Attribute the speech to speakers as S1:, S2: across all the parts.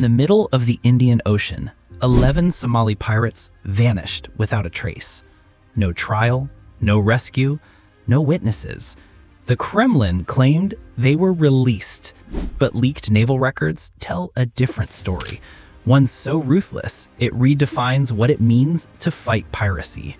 S1: the middle of the Indian Ocean, 11 Somali pirates vanished without a trace. No trial, no rescue, no witnesses. The Kremlin claimed they were released, but leaked naval records tell a different story. One so ruthless, it redefines what it means to fight piracy.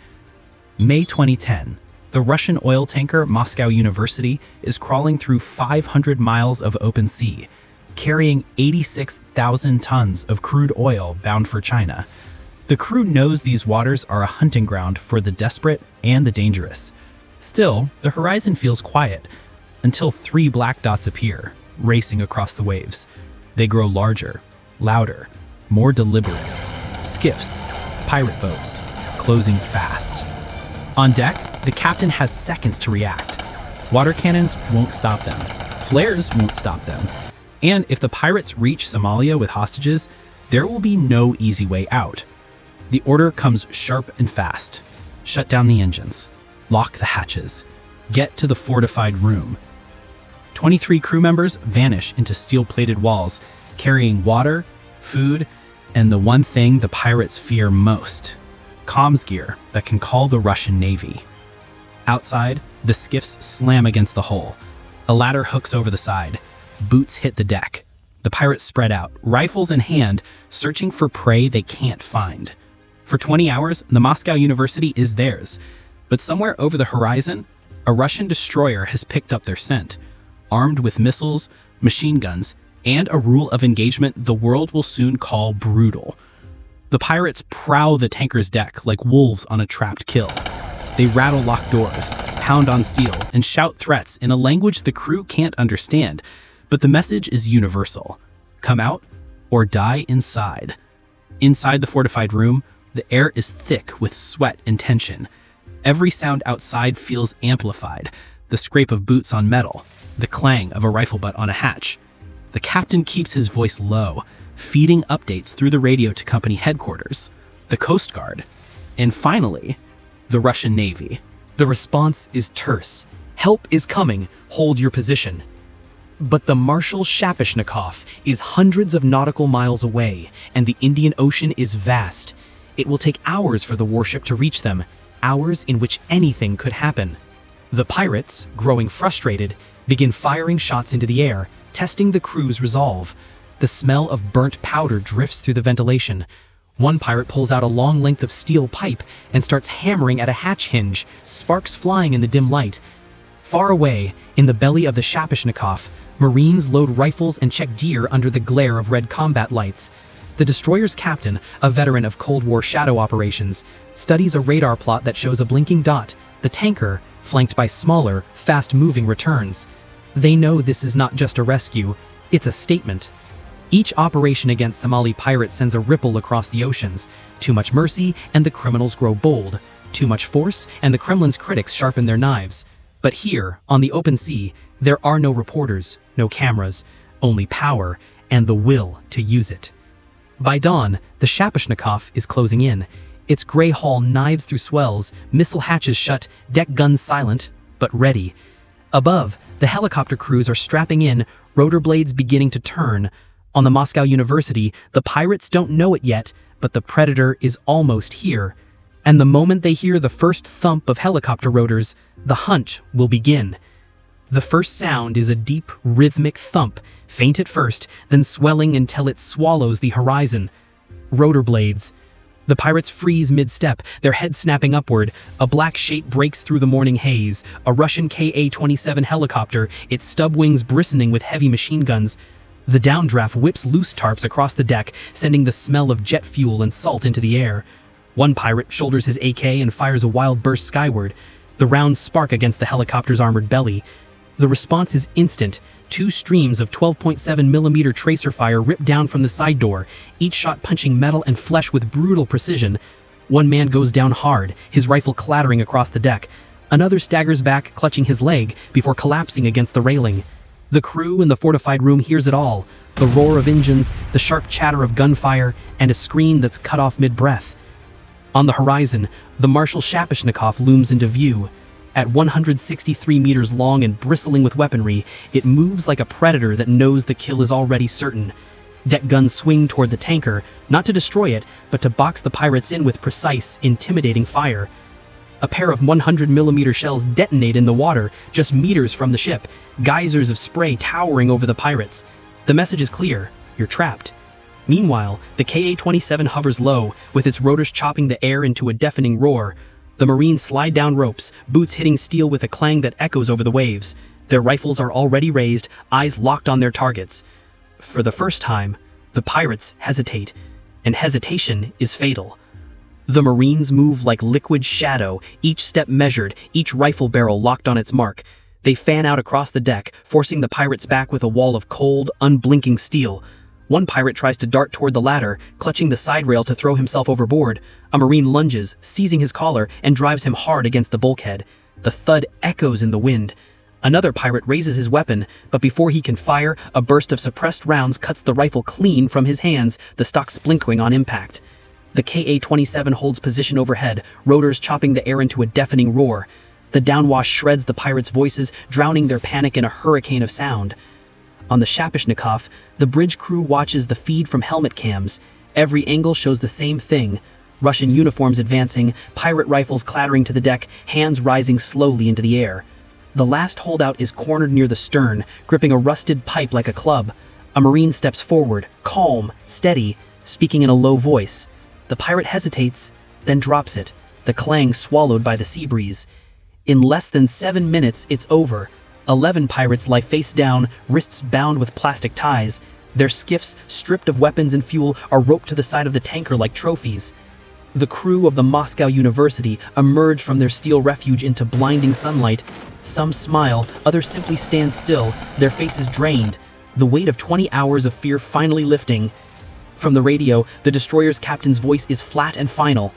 S1: May 2010, the Russian oil tanker Moscow University is crawling through 500 miles of open sea, carrying 86,000 tons of crude oil bound for China. The crew knows these waters are a hunting ground for the desperate and the dangerous. Still, the horizon feels quiet until 3 black dots appear, racing across the waves. They grow larger, louder, more deliberate. Skiffs, pirate boats, closing fast. On deck, the captain has seconds to react. Water cannons won't stop them. Flares won't stop them. And if the pirates reach Somalia with hostages, there will be no easy way out. The order comes sharp and fast. Shut down the engines. Lock the hatches. Get to the fortified room. 23 crew members vanish into steel-plated walls, carrying water, food, and the one thing the pirates fear most: comms gear that can call the Russian Navy. Outside, the skiffs slam against the hull. A ladder hooks over the side. Boots hit the deck. The pirates spread out, rifles in hand, searching for prey they can't find. For 20 hours, the Moscow University is theirs. But somewhere over the horizon, a Russian destroyer has picked up their scent. Armed with missiles, machine guns, and a rule of engagement the world will soon call brutal. The pirates prowl the tanker's deck like wolves on a trapped kill. They rattle locked doors, pound on steel, and shout threats in a language the crew can't understand. But the message is universal. Come out or die inside. Inside the fortified room, the air is thick with sweat and tension. Every sound outside feels amplified. The scrape of boots on metal, the clang of a rifle butt on a hatch. The captain keeps his voice low, feeding updates through the radio to company headquarters, the Coast Guard, and finally, the Russian Navy.
S2: The response is terse. Help is coming. Hold your position. But the Marshal Shapishnikov is hundreds of nautical miles away, and the Indian Ocean is vast. It will take hours for the warship to reach them, hours in which anything could happen. The pirates, growing frustrated, begin firing shots into the air, testing the crew's resolve. The smell of burnt powder drifts through the ventilation. One pirate pulls out a long length of steel pipe and starts hammering at a hatch hinge, sparks flying in the dim light. Far away, in the belly of the Shapishnikov, Marines load rifles and check deer under the glare of red combat lights. The destroyer's captain, a veteran of Cold War shadow operations, studies a radar plot that shows a blinking dot. The tanker, flanked by smaller, fast-moving returns. They know this is not just a rescue, it's a statement. Each operation against Somali pirates sends a ripple across the oceans. Too much mercy, and the criminals grow bold. Too much force, and the Kremlin's critics sharpen their knives. But here, on the open sea, there are no reporters, no cameras, only power and the will to use it. By dawn, the Shapishnikov is closing in. Its gray hull knives through swells, missile hatches shut, deck guns silent, but ready. Above, the helicopter crews are strapping in, rotor blades beginning to turn. On the Moscow University, the pirates don't know it yet, but the predator is almost here. And the moment they hear the first thump of helicopter rotors, the hunt will begin. The first sound is a deep, rhythmic thump, faint at first, then swelling until it swallows the horizon. Rotor blades. The pirates freeze mid-step, their heads snapping upward. A black shape breaks through the morning haze. A Russian Ka-27 helicopter, its stub wings bristling with heavy machine guns. The downdraft whips loose tarps across the deck, sending the smell of jet fuel and salt into the air. One pirate shoulders his AK and fires a wild burst skyward. The rounds spark against the helicopter's armored belly. The response is instant. 2 streams of 12.7mm tracer fire rip down from the side door, each shot punching metal and flesh with brutal precision. One man goes down hard, his rifle clattering across the deck. Another staggers back, clutching his leg, before collapsing against the railing. The crew in the fortified room hears it all: the roar of engines, the sharp chatter of gunfire, and a scream that's cut off mid-breath. On the horizon, the Marshal Shapishnikov looms into view. At 163 meters long and bristling with weaponry, it moves like a predator that knows the kill is already certain. Deck guns swing toward the tanker, not to destroy it, but to box the pirates in with precise, intimidating fire. A pair of 100mm shells detonate in the water just meters from the ship, geysers of spray towering over the pirates. The message is clear: you're trapped. Meanwhile, the Ka-27 hovers low, with its rotors chopping the air into a deafening roar. The Marines slide down ropes, boots hitting steel with a clang that echoes over the waves. Their rifles are already raised, eyes locked on their targets. For the first time, the pirates hesitate, and hesitation is fatal. The Marines move like liquid shadow, each step measured, each rifle barrel locked on its mark. They fan out across the deck, forcing the pirates back with a wall of cold, unblinking steel. One pirate tries to dart toward the ladder, clutching the side rail to throw himself overboard. A Marine lunges, seizing his collar, and drives him hard against the bulkhead. The thud echoes in the wind. Another pirate raises his weapon, but before he can fire, a burst of suppressed rounds cuts the rifle clean from his hands, the stock splintering on impact. The Ka-27 holds position overhead, rotors chopping the air into a deafening roar. The downwash shreds the pirates' voices, drowning their panic in a hurricane of sound. On the Shapishnikov, the bridge crew watches the feed from helmet cams. Every angle shows the same thing: Russian uniforms advancing, pirate rifles clattering to the deck, hands rising slowly into the air. The last holdout is cornered near the stern, gripping a rusted pipe like a club. A Marine steps forward, calm, steady, speaking in a low voice. The pirate hesitates, then drops it, the clang swallowed by the sea breeze. In less than 7 minutes, it's over. 11 pirates lie face down, wrists bound with plastic ties. Their skiffs, stripped of weapons and fuel, are roped to the side of the tanker like trophies. The crew of the Moscow University emerge from their steel refuge into blinding sunlight. Some smile, others simply stand still, their faces drained, the weight of 20 hours of fear finally lifting. From the radio, the destroyer's captain's voice is flat and final.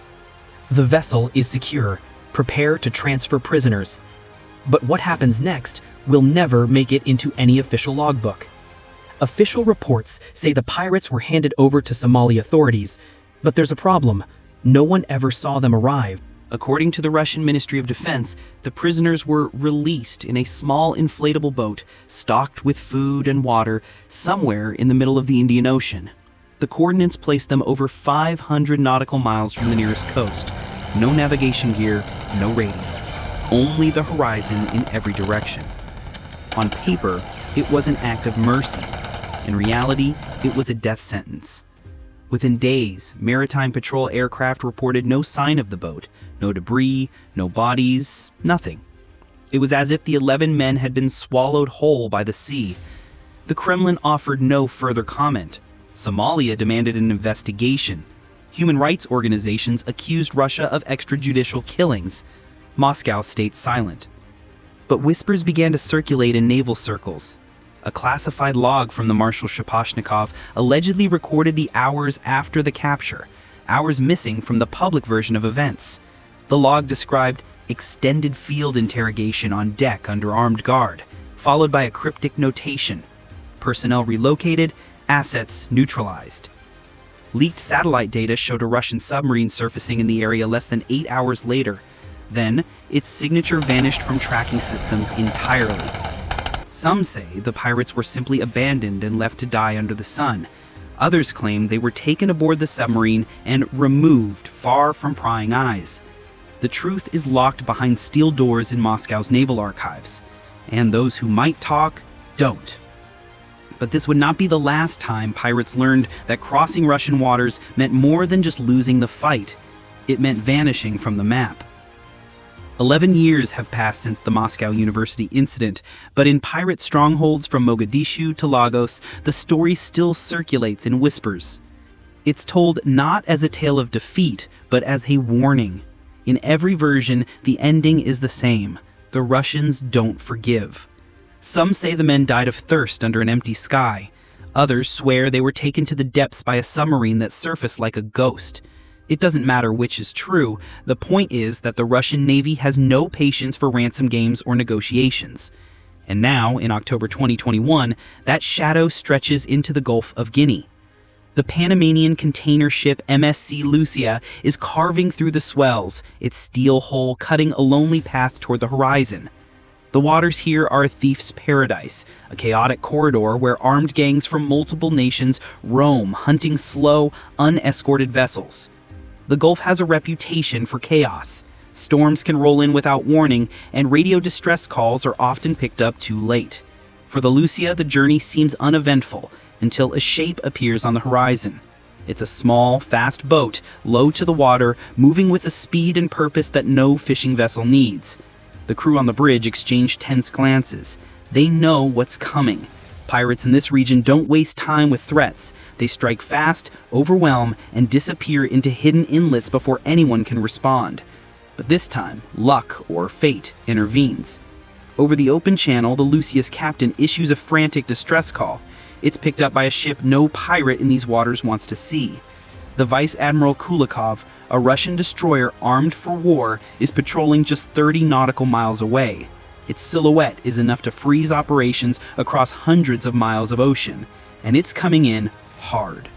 S2: The vessel is secure. Prepare to transfer prisoners. But what happens next will never make it into any official logbook. Official reports say the pirates were handed over to Somali authorities, but there's a problem. No one ever saw them arrive. According to the Russian Ministry of Defense, the prisoners were released in a small inflatable boat, stocked with food and water, somewhere in the middle of the Indian Ocean. The coordinates placed them over 500 nautical miles from the nearest coast. No navigation gear, no radio. Only the horizon in every direction. On paper, it was an act of mercy. In reality, it was a death sentence. Within days, maritime patrol aircraft reported no sign of the boat, no debris, no bodies, nothing. It was as if the 11 men had been swallowed whole by the sea. The Kremlin offered no further comment. Somalia demanded an investigation. Human rights organizations accused Russia of extrajudicial killings. Moscow stayed silent. But whispers began to circulate in naval circles. A classified log from the Marshal Shapashnikov allegedly recorded the hours after the capture, hours missing from the public version of events. The log described extended field interrogation on deck under armed guard, followed by a cryptic notation: personnel relocated, assets neutralized. Leaked satellite data showed a Russian submarine surfacing in the area less than 8 hours later. Then, its signature vanished from tracking systems entirely. Some say the pirates were simply abandoned and left to die under the sun. Others claim they were taken aboard the submarine and removed far from prying eyes. The truth is locked behind steel doors in Moscow's naval archives, and those who might talk don't. But this would not be the last time pirates learned that crossing Russian waters meant more than just losing the fight. It meant vanishing from the map. 11 years have passed since the Moscow University incident, but in pirate strongholds from Mogadishu to Lagos, the story still circulates in whispers. It's told not as a tale of defeat, but as a warning. In every version, the ending is the same. The Russians don't forgive. Some say the men died of thirst under an empty sky. Others swear they were taken to the depths by a submarine that surfaced like a ghost. It doesn't matter which is true. The point is that the Russian Navy has no patience for ransom games or negotiations. And now, in October 2021, that shadow stretches into the Gulf of Guinea. The Panamanian container ship MSC Lucia is carving through the swells, its steel hull cutting a lonely path toward the horizon.
S1: The waters here are a thief's paradise, a chaotic corridor where armed gangs from multiple nations roam, hunting slow, unescorted vessels. The Gulf has a reputation for chaos. Storms can roll in without warning, and radio distress calls are often picked up too late. For the Lucia, the journey seems uneventful until a shape appears on the horizon. It's a small, fast boat, low to the water, moving with a speed and purpose that no fishing vessel needs. The crew on the bridge exchange tense glances. They know what's coming. Pirates in this region don't waste time with threats. They strike fast, overwhelm, and disappear into hidden inlets before anyone can respond. But this time, luck or fate intervenes. Over the open channel, the Lucia's captain issues a frantic distress call. It's picked up by a ship no pirate in these waters wants to see. The Vice Admiral Kulakov, a Russian destroyer armed for war, is patrolling just 30 nautical miles away. Its silhouette is enough to freeze operations across hundreds of miles of ocean, and it's coming in hard.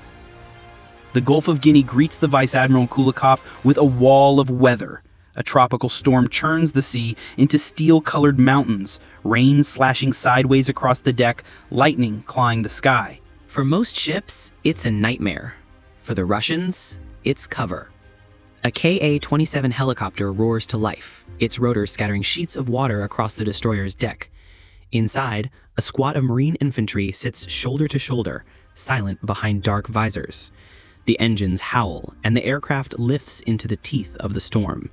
S1: The Gulf of Guinea greets the Vice Admiral Kulakov with a wall of weather. A tropical storm churns the sea into steel-colored mountains, rain slashing sideways across the deck, lightning clawing the sky. For most ships, it's a nightmare. For the Russians, it's cover. A Ka-27 helicopter roars to life, its rotor scattering sheets of water across the destroyer's deck. Inside, a squad of Marine infantry sits shoulder to shoulder, silent behind dark visors. The engines howl, and the aircraft lifts into the teeth of the storm.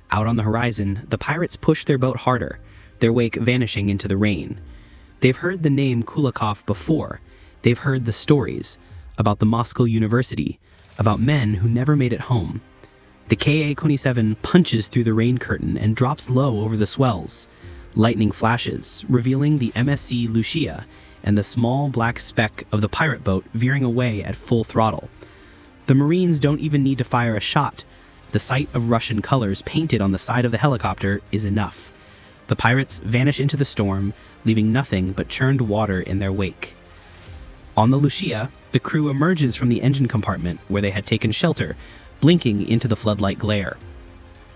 S1: Out on the horizon, the pirates push their boat harder, their wake vanishing into the rain. They've heard the name Kulakov before. They've heard the stories about the Moscow University, about men who never made it home. The Ka-27 punches through the rain curtain and drops low over the swells. Lightning flashes, revealing the MSC Lucia and the small black speck of the pirate boat veering away at full throttle. The Marines don't even need to fire a shot. The sight of Russian colors painted on the side of the helicopter is enough. The pirates vanish into the storm, leaving nothing but churned water in their wake. On the Lucia, the crew emerges from the engine compartment where they had taken shelter, blinking into the floodlight glare.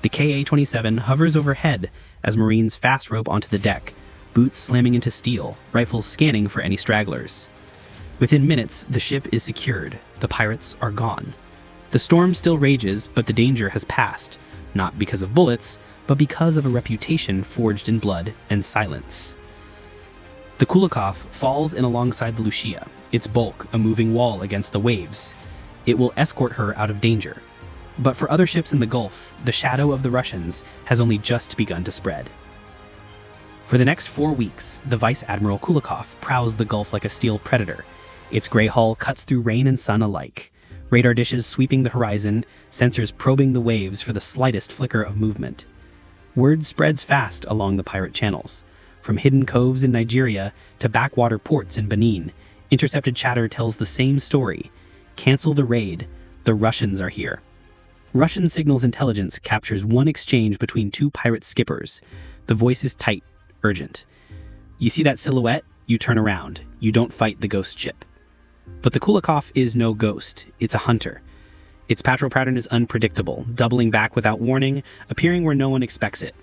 S1: The Ka-27 hovers overhead as Marines fast rope onto the deck, boots slamming into steel, rifles scanning for any stragglers. Within minutes, the ship is secured. The pirates are gone. The storm still rages, but the danger has passed, not because of bullets, but because of a reputation forged in blood and silence. The Kulakov falls in alongside the Lucia, its bulk a moving wall against the waves. It will escort her out of danger. But for other ships in the Gulf, the shadow of the Russians has only just begun to spread. For the next 4 weeks, the Vice Admiral Kulakov prowls the Gulf like a steel predator. Its gray hull cuts through rain and sun alike. Radar dishes sweeping the horizon, sensors probing the waves for the slightest flicker of movement. Word spreads fast along the pirate channels. From hidden coves in Nigeria to backwater ports in Benin, intercepted chatter tells the same story. Cancel the raid. The Russians are here. Russian signals intelligence captures one exchange between two pirate skippers. The voice is tight, urgent. You see that silhouette? You turn around. You don't fight the ghost ship. But the Kulakov is no ghost, it's a hunter. Its patrol pattern is unpredictable, doubling back without warning, appearing where no one expects it.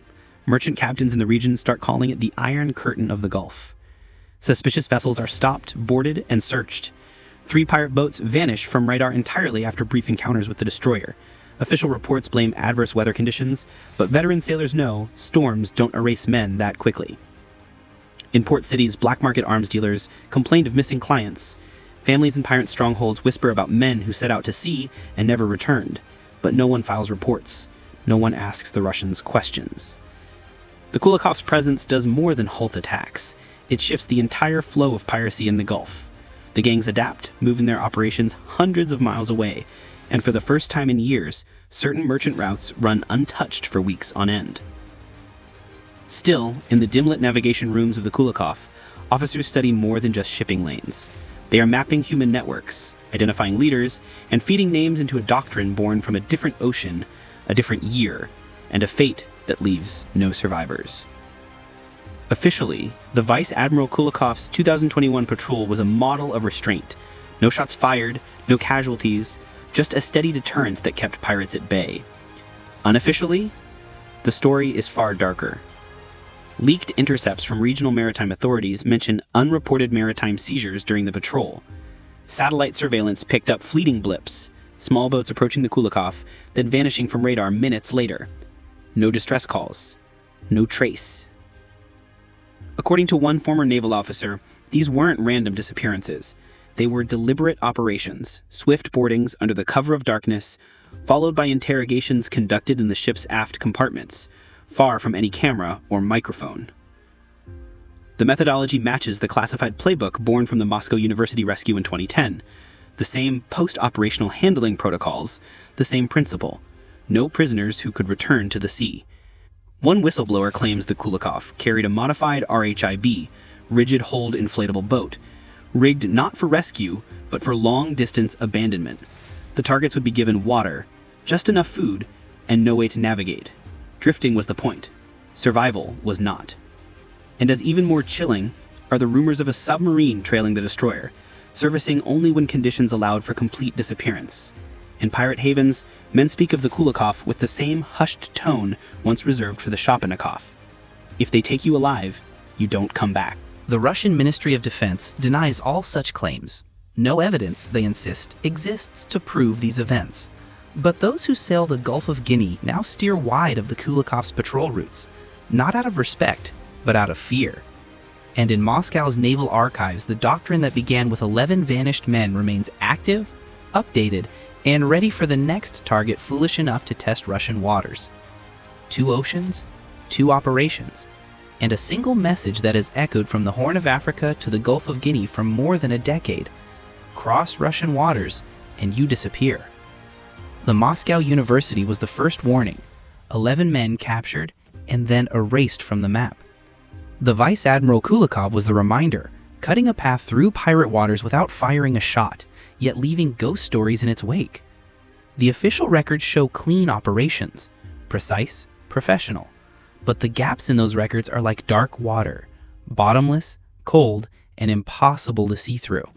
S1: Merchant captains in the region start calling it the Iron Curtain of the Gulf. Suspicious vessels are stopped, boarded, and searched. 3 pirate boats vanish from radar entirely after brief encounters with the destroyer. Official reports blame adverse weather conditions, but veteran sailors know storms don't erase men that quickly. In port cities, black market arms dealers complained of missing clients. Families in pirate strongholds whisper about men who set out to sea and never returned, but no one files reports. No one asks the Russians questions. The Kulakov's presence does more than halt attacks. It shifts the entire flow of piracy in the Gulf. The gangs adapt, moving their operations hundreds of miles away, and for the first time in years, certain merchant routes run untouched for weeks on end. Still, in the dim-lit navigation rooms of the Kulakov, officers study more than just shipping lanes. They are mapping human networks, identifying leaders, and feeding names into a doctrine born from a different ocean, a different year, and a fate that leaves no survivors. Officially, the Vice Admiral Kulakov's 2021 patrol was a model of restraint. No shots fired, no casualties, just a steady deterrence that kept pirates at bay. Unofficially, the story is far darker.
S2: Leaked intercepts from regional maritime authorities mention unreported maritime seizures during the patrol. Satellite surveillance picked up fleeting blips, small boats approaching the Kulakov, then vanishing from radar minutes later. No distress calls. No trace. According to one former naval officer, these weren't random disappearances. They were deliberate operations, swift boardings under the cover of darkness, followed by interrogations conducted in the ship's aft compartments, far from any camera or microphone. The methodology matches the classified playbook born from the Moscow University rescue in 2010. The same post-operational handling protocols, the same principle. No prisoners who could return to the sea. One whistleblower claims the Kulakov carried a modified RHIB, rigid hold inflatable boat, rigged not for rescue, but for long-distance abandonment. The targets would be given water, just enough food, and no way to navigate. Drifting was the point. Survival was not. And as even more chilling are the rumors of a submarine trailing the destroyer, servicing only when conditions allowed for complete disappearance. In pirate havens, men speak of the Kulakov with the same hushed tone once reserved for the Shapanikov. If they take you alive, you don't come back.
S1: The Russian Ministry of Defense denies all such claims. No evidence, they insist, exists to prove these events. But those who sail the Gulf of Guinea now steer wide of the Kulakov's patrol routes, not out of respect, but out of fear. And in Moscow's naval archives, the doctrine that began with 11 vanished men remains active, updated, and ready for the next target foolish enough to test Russian waters. 2 oceans, 2 operations, and a single message that has echoed from the Horn of Africa to the Gulf of Guinea for more than a decade. Cross Russian waters, and you disappear. The Moscow University was the first warning. 11 men captured and then erased from the map. The Vice Admiral Kulakov was the reminder, cutting a path through pirate waters without firing a shot, yet leaving ghost stories in its wake. The official records show clean operations, precise, professional, but the gaps in those records are like dark water, bottomless, cold, and impossible to see through.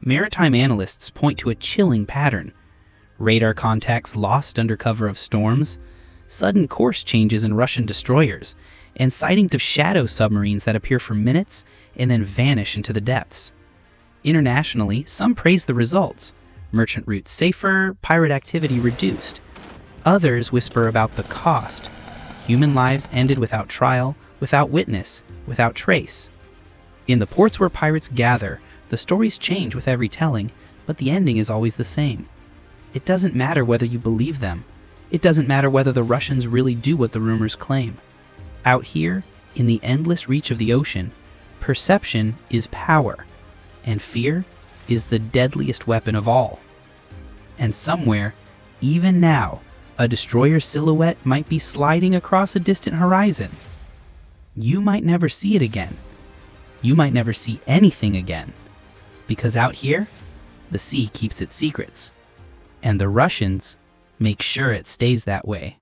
S1: Maritime analysts point to a chilling pattern. Radar contacts lost under cover of storms, sudden course changes in Russian destroyers, and sightings of shadow submarines that appear for minutes and then vanish into the depths. Internationally, some praise the results. Merchant routes safer, pirate activity reduced. Others whisper about the cost. Human lives ended without trial, without witness, without trace. In the ports where pirates gather, the stories change with every telling, but the ending is always the same. It doesn't matter whether you believe them. It doesn't matter whether the Russians really do what the rumors claim. Out here, in the endless reach of the ocean, perception is power, and fear is the deadliest weapon of all. And somewhere, even now, a destroyer silhouette might be sliding across a distant horizon. You might never see it again. You might never see anything again. Because out here, the sea keeps its secrets. And the Russians make sure it stays that way.